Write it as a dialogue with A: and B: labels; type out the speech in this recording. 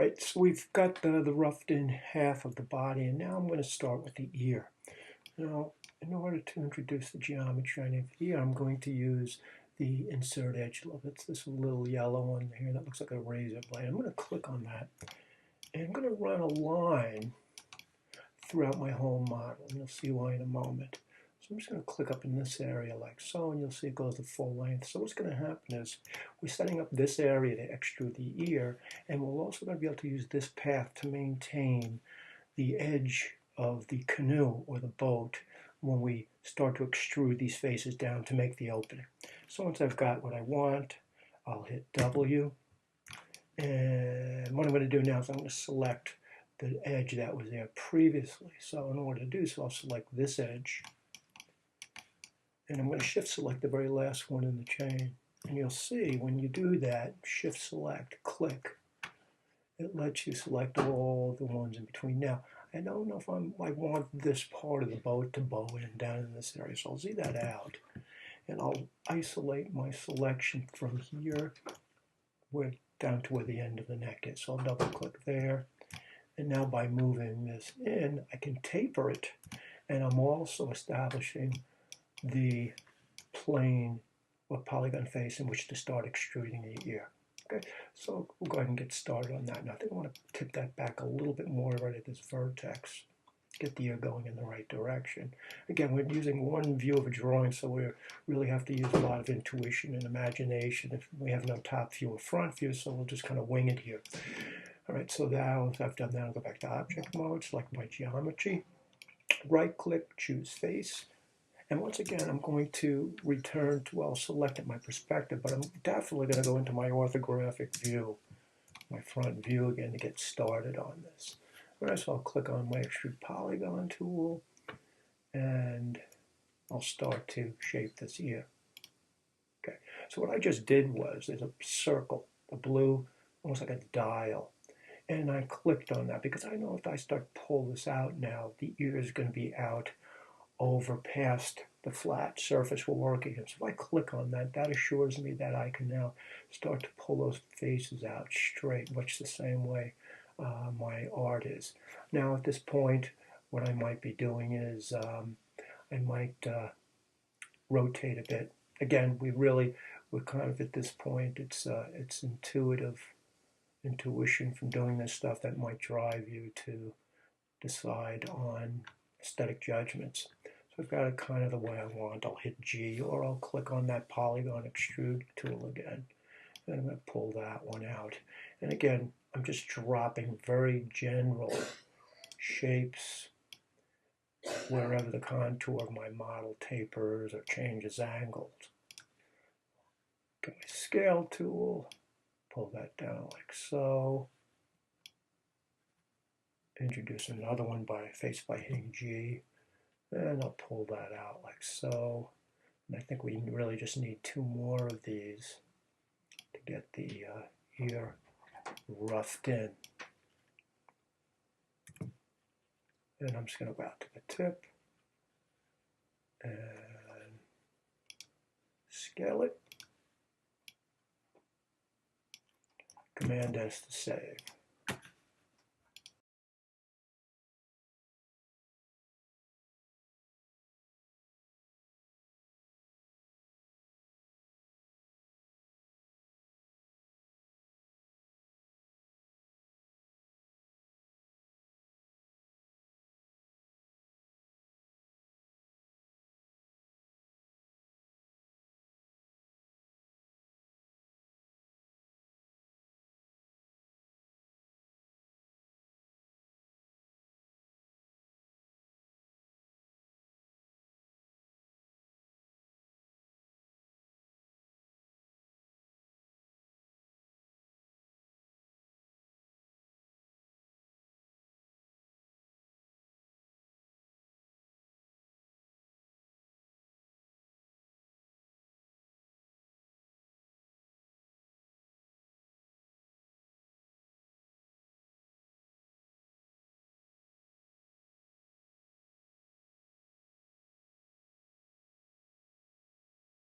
A: right, so we've got the roughed in half of the body, and now I'm going to start with the ear. Now, in order to introduce the geometry on the ear, I'm going to use the insert edge loop. It's this little yellow one here that looks like a razor blade. I'm going to click on that, and I'm going to run a line throughout my whole model, and you'll see why in a moment. So I'm just going to click up in this area like so, and you'll see it goes to full length. So what's going to happen is we're setting up this area to extrude the ear, and we're also going to be able to use this path to maintain the edge of the canoe or the boat when we start to extrude these faces down to make the opening. So once I've got what I want, I'll hit W, and what I'm going to do now is I'm going to select the edge that was there previously. So in order to do so, I'll select this edge, and I'm going to shift select the very last one in the chain. And you'll see when you do that, shift select, click, it lets you select all the ones in between. Now, I don't know if I want this part of the boat to bow in down in this area, so I'll Z that out. And I'll isolate my selection from here down to where the end of the neck is. So I'll double click there. And now by moving this in, I can taper it. And I'm also establishing the plane or polygon face in which to start extruding the ear. Okay, so we'll go ahead and get started on that. Now I think I want to tip that back a little bit more right at this vertex. Get the ear going in the right direction. Again, we're using one view of a drawing, so we really have to use a lot of intuition and imagination. If we have no top view or front view, so we'll just kind of wing it here. All right, so now I've done that, I'll go back to object mode, select my geometry, right click, choose face. And once again, I'm going to return to, well, select my perspective, but I'm definitely going to go into my orthographic view, my front view again to get started on this. All right, so I'll click on my extrude polygon tool, and I'll start to shape this ear. Okay, so what I just did was, there's a circle, a blue, almost like a dial. And I clicked on that because I know if I start to pull this out now, the ear is going to be out over past the flat surface we're working in. So if I click on that, that assures me that I can now start to pull those faces out straight, much the same way my art is. Now at this point, what I might be doing is I might rotate a bit. Again, we're kind of at this point, it's intuition from doing this stuff that might drive you to decide on aesthetic judgments. So I've got it kind of the way I want. I'll hit G, or I'll click on that polygon extrude tool again. And I'm going to pull that one out. And again, I'm just dropping very general shapes wherever the contour of my model tapers or changes angles. Get my scale tool, pull that down like so. Introduce another one by hitting G, and I'll pull that out like so. And I think we really just need two more of these to get the ear roughed in. And I'm just going to go out to the tip and scale it. Command S to save.